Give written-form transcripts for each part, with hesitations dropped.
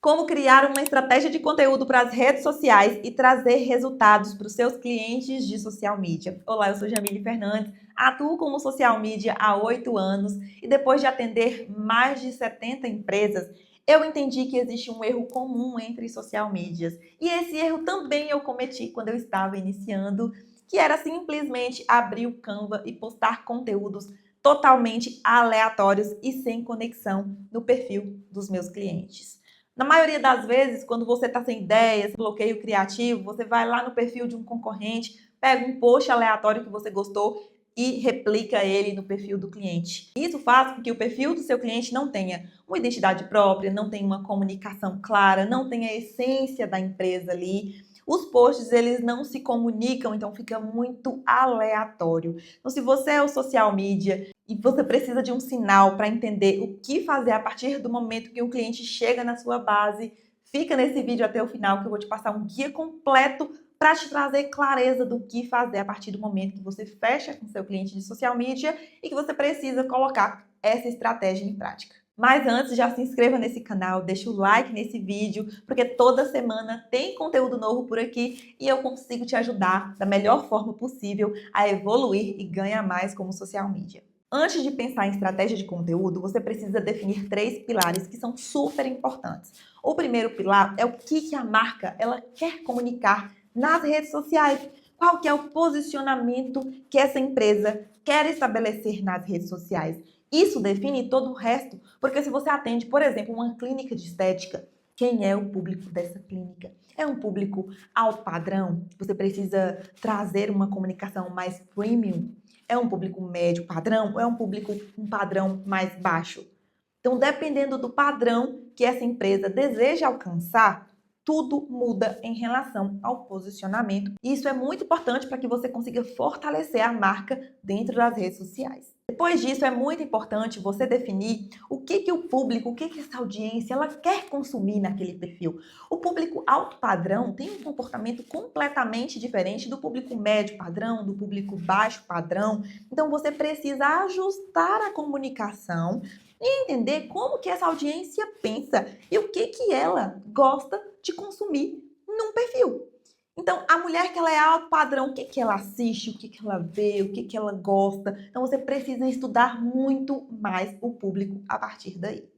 Como criar uma estratégia de conteúdo para as redes sociais e trazer resultados para os seus clientes de social media. Olá, eu sou Jamile Fernandes, atuo como social media há 8 anos e depois de atender mais de 70 empresas, eu entendi que existe um erro comum entre social medias. E esse erro também eu cometi quando eu estava iniciando, que era simplesmente abrir o Canva e postar conteúdos totalmente aleatórios e sem conexão no perfil dos meus clientes. Na maioria das vezes, quando você está sem ideias, bloqueio criativo, você vai lá no perfil de um concorrente, pega um post aleatório que você gostou e replica ele no perfil do cliente. Isso faz com que o perfil do seu cliente não tenha uma identidade própria, não tenha uma comunicação clara, não tenha a essência da empresa ali. Os posts, eles não se comunicam, então fica muito aleatório. Então, se você é o social media e você precisa de um sinal para entender o que fazer a partir do momento que um cliente chega na sua base, fica nesse vídeo até o final que eu vou te passar um guia completo para te trazer clareza do que fazer a partir do momento que você fecha com seu cliente de social media e que você precisa colocar essa estratégia em prática. Mas antes, já se inscreva nesse canal, deixa o like nesse vídeo, porque toda semana tem conteúdo novo por aqui e eu consigo te ajudar da melhor forma possível a evoluir e ganhar mais como social media. Antes de pensar em estratégia de conteúdo, você precisa definir 3 pilares que são super importantes. O primeiro pilar é o que a marca ela quer comunicar nas redes sociais. Qual que é o posicionamento que essa empresa quer estabelecer nas redes sociais? Isso define todo o resto, porque se você atende, por exemplo, uma clínica de estética, quem é o público dessa clínica? É um público alto padrão? Você precisa trazer uma comunicação mais premium? É um público médio padrão ou é um padrão mais baixo? Então, dependendo do padrão que essa empresa deseja alcançar, tudo muda em relação ao posicionamento. E isso é muito importante para que você consiga fortalecer a marca dentro das redes sociais. Depois disso, é muito importante você definir o que o público, o que essa audiência ela quer consumir naquele perfil. O público alto padrão tem um comportamento completamente diferente do público médio padrão, do público baixo padrão. Então, você precisa ajustar a comunicação e entender como que essa audiência pensa e o que ela gosta de consumir num perfil. Então, a mulher que ela é alto padrão, o que ela assiste, o que ela vê, o que ela gosta. Então, você precisa estudar muito mais o público a partir daí.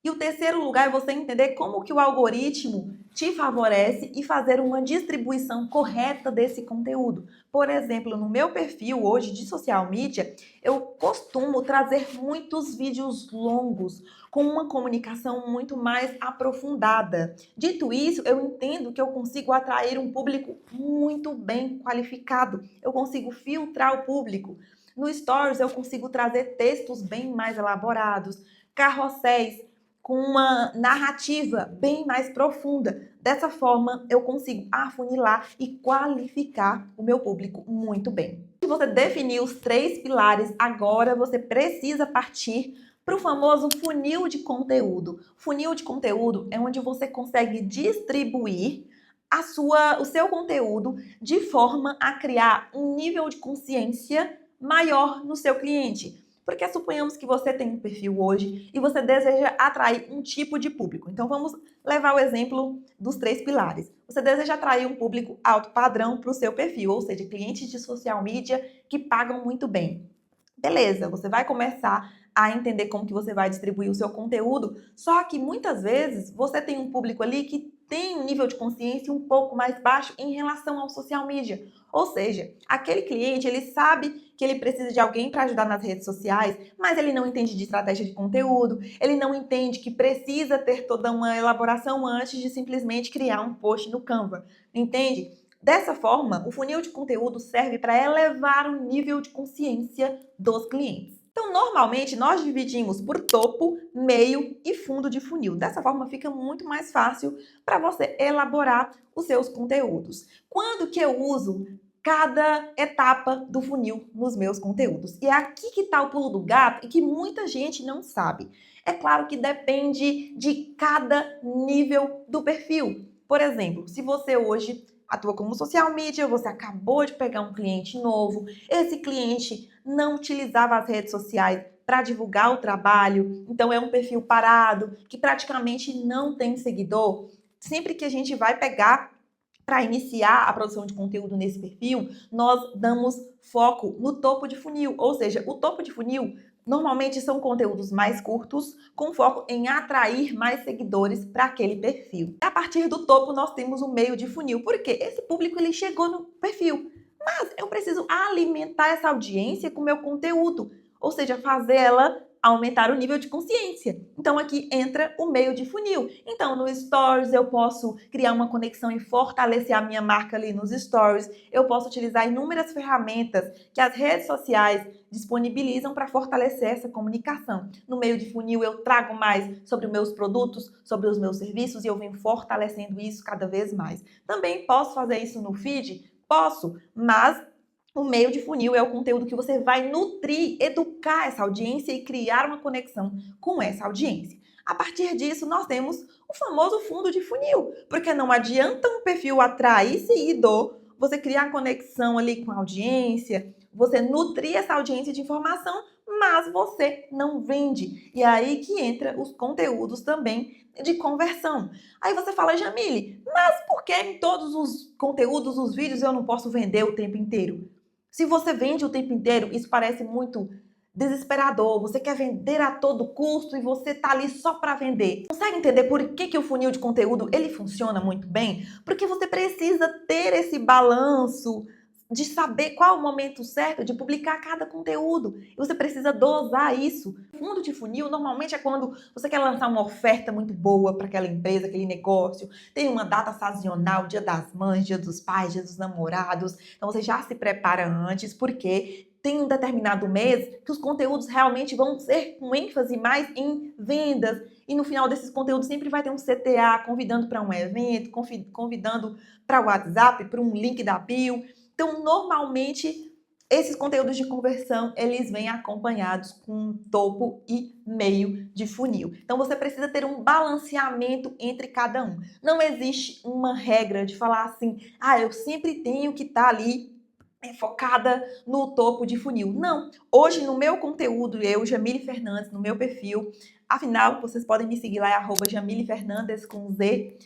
E o terceiro lugar é você entender como que o algoritmo te favorece e fazer uma distribuição correta desse conteúdo. Por exemplo, no meu perfil hoje de social media, eu costumo trazer muitos vídeos longos, com uma comunicação muito mais aprofundada. Dito isso, eu entendo que eu consigo atrair um público muito bem qualificado. Eu consigo filtrar o público. No Stories, eu consigo trazer textos bem mais elaborados, carrosséis, com uma narrativa bem mais profunda. Dessa forma, eu consigo afunilar e qualificar o meu público muito bem. Se você definir os 3 pilares, agora você precisa partir para o famoso funil de conteúdo. Funil de conteúdo é onde você consegue distribuir o seu conteúdo de forma a criar um nível de consciência maior no seu cliente. Porque suponhamos que você tem um perfil hoje e você deseja atrair um tipo de público. Então vamos levar o exemplo dos 3 pilares. Você deseja atrair um público alto padrão para o seu perfil, ou seja, clientes de social media que pagam muito bem. Beleza, você vai começar a entender como que você vai distribuir o seu conteúdo, só que muitas vezes você tem um público ali que tem um nível de consciência um pouco mais baixo em relação ao social media. Ou seja, aquele cliente, ele sabe que ele precisa de alguém para ajudar nas redes sociais, mas ele não entende de estratégia de conteúdo, ele não entende que precisa ter toda uma elaboração antes de simplesmente criar um post no Canva, entende? Dessa forma, o funil de conteúdo serve para elevar o nível de consciência dos clientes. Então, normalmente, nós dividimos por topo, meio e fundo de funil. Dessa forma, fica muito mais fácil para você elaborar os seus conteúdos. Quando que eu uso cada etapa do funil nos meus conteúdos? E é aqui que está o pulo do gato e que muita gente não sabe. É claro que depende de cada nível do perfil. Por exemplo, se você hoje atua como social media, você acabou de pegar um cliente novo, esse cliente não utilizava as redes sociais para divulgar o trabalho, então é um perfil parado, que praticamente não tem seguidor. Sempre que a gente vai pegar para iniciar a produção de conteúdo nesse perfil, nós damos foco no topo de funil, ou seja, o topo de funil normalmente são conteúdos mais curtos, com foco em atrair mais seguidores para aquele perfil. A partir do topo, nós temos o meio de funil, porque esse público ele chegou no perfil, mas eu preciso alimentar essa audiência com meu conteúdo, ou seja, fazer ela aumentar o nível de consciência. Então aqui entra o meio de funil. Então no Stories eu posso criar uma conexão e fortalecer a minha marca ali nos Stories. Eu posso utilizar inúmeras ferramentas que as redes sociais disponibilizam para fortalecer essa comunicação. No meio de funil eu trago mais sobre os meus produtos, sobre os meus serviços e eu venho fortalecendo isso cada vez mais. Também posso fazer isso no feed? Posso, mas o meio de funil é o conteúdo que você vai nutrir, educar essa audiência e criar uma conexão com essa audiência. A partir disso, nós temos o famoso fundo de funil, porque não adianta um perfil atrair seguidor, você criar conexão ali com a audiência, você nutrir essa audiência de informação, mas você não vende. E é aí que entra os conteúdos também de conversão. Aí você fala, Jamile, mas por que em todos os conteúdos, os vídeos, eu não posso vender o tempo inteiro? Se você vende o tempo inteiro, isso parece muito desesperador. Você quer vender a todo custo e você tá ali só para vender. Consegue entender por que o funil de conteúdo ele funciona muito bem? Porque você precisa ter esse balanço de saber qual é o momento certo de publicar cada conteúdo. E você precisa dosar isso. O fundo de funil normalmente é quando você quer lançar uma oferta muito boa para aquela empresa, aquele negócio. Tem uma data sazonal, Dia das Mães, Dia dos Pais, Dia dos Namorados. Então você já se prepara antes, porque tem um determinado mês que os conteúdos realmente vão ser com ênfase mais em vendas. E no final desses conteúdos sempre vai ter um CTA convidando para um evento, convidando para o WhatsApp, para um link da bio. Então, normalmente, esses conteúdos de conversão, eles vêm acompanhados com topo e meio de funil. Então, você precisa ter um balanceamento entre cada um. Não existe uma regra de falar assim, eu sempre tenho que estar ali focada no topo de funil. Não. Hoje, no meu conteúdo, eu, Jamile Fernandes, no meu perfil, afinal, vocês podem me seguir lá, é @Jamile Fernandes com Z.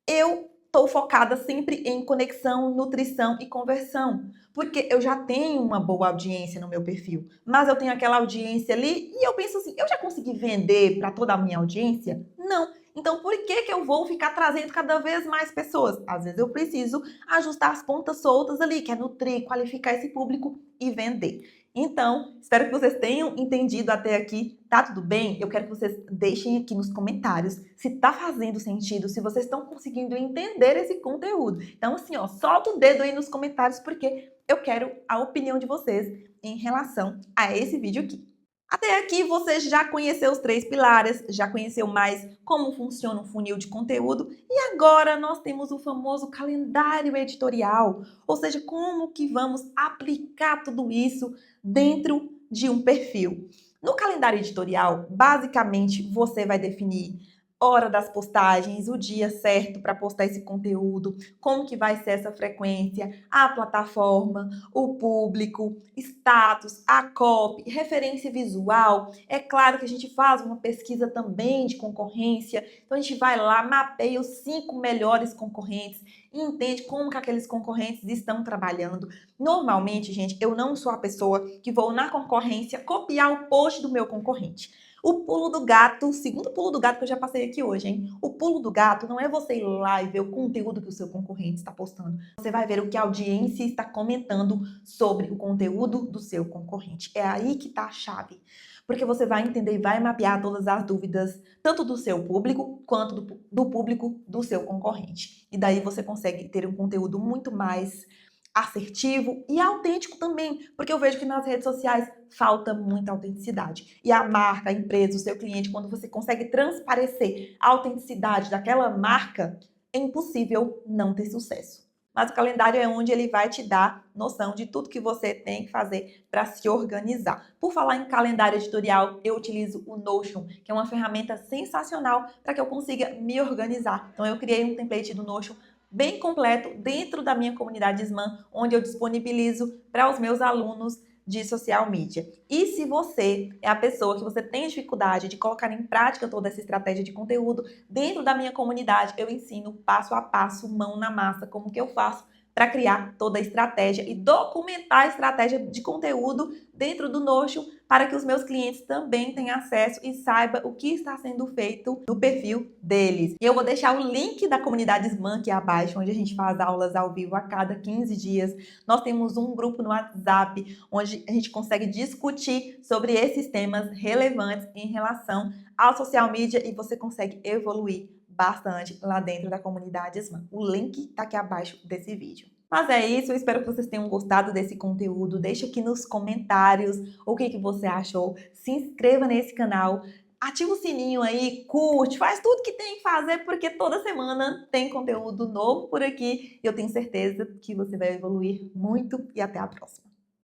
Eu estou focada sempre em conexão, nutrição e conversão, porque eu já tenho uma boa audiência no meu perfil, mas eu tenho aquela audiência ali e eu penso assim, eu já consegui vender para toda a minha audiência? Não. Então, por que eu vou ficar trazendo cada vez mais pessoas? Às vezes eu preciso ajustar as pontas soltas ali, que é nutrir, qualificar esse público e vender. Então, espero que vocês tenham entendido até aqui. Tá tudo bem? Eu quero que vocês deixem aqui nos comentários se tá fazendo sentido, se vocês estão conseguindo entender esse conteúdo. Então, assim, solta o dedo aí nos comentários, porque eu quero a opinião de vocês em relação a esse vídeo aqui. Até aqui você já conheceu os 3 pilares, já conheceu mais como funciona um funil de conteúdo e agora nós temos o famoso calendário editorial, ou seja, como que vamos aplicar tudo isso dentro de um perfil. No calendário editorial, basicamente você vai definir hora das postagens, o dia certo para postar esse conteúdo, como que vai ser essa frequência, a plataforma, o público, status, a copy, referência visual. É claro que a gente faz uma pesquisa também de concorrência, então a gente vai lá, mapeia os 5 melhores concorrentes e entende como que aqueles concorrentes estão trabalhando. Normalmente, gente, eu não sou a pessoa que vou na concorrência copiar o post do meu concorrente. O pulo do gato, o segundo pulo do gato que eu já passei aqui hoje, hein? O pulo do gato não é você ir lá e ver o conteúdo que o seu concorrente está postando. Você vai ver o que a audiência está comentando sobre o conteúdo do seu concorrente. É aí que está a chave. Porque você vai entender e vai mapear todas as dúvidas, tanto do seu público, quanto do público do seu concorrente. E daí você consegue ter um conteúdo muito mais assertivo e autêntico também, porque eu vejo que nas redes sociais falta muita autenticidade. E a marca, a empresa, o seu cliente, quando você consegue transparecer a autenticidade daquela marca, é impossível não ter sucesso. Mas o calendário é onde ele vai te dar noção de tudo que você tem que fazer para se organizar. Por falar em calendário editorial, eu utilizo o Notion, que é uma ferramenta sensacional para que eu consiga me organizar. Então eu criei um template do Notion bem completo dentro da minha comunidade SMAN, onde eu disponibilizo para os meus alunos de social media. E se você é a pessoa que você tem dificuldade de colocar em prática toda essa estratégia de conteúdo, dentro da minha comunidade eu ensino passo a passo, mão na massa, como que eu faço para criar toda a estratégia e documentar a estratégia de conteúdo dentro do Notion para que os meus clientes também tenham acesso e saibam o que está sendo feito no perfil deles. E eu vou deixar o link da comunidade SMAN aqui abaixo, onde a gente faz aulas ao vivo a cada 15 dias. Nós temos um grupo no WhatsApp, onde a gente consegue discutir sobre esses temas relevantes em relação ao social media e você consegue evoluir bastante lá dentro da comunidade SMAN. O link está aqui abaixo desse vídeo. Mas é isso, eu espero que vocês tenham gostado desse conteúdo. Deixa aqui nos comentários o que você achou. Se inscreva nesse canal, ativa o sininho aí, curte, faz tudo que tem que fazer, porque toda semana tem conteúdo novo por aqui. E eu tenho certeza que você vai evoluir muito e até a próxima.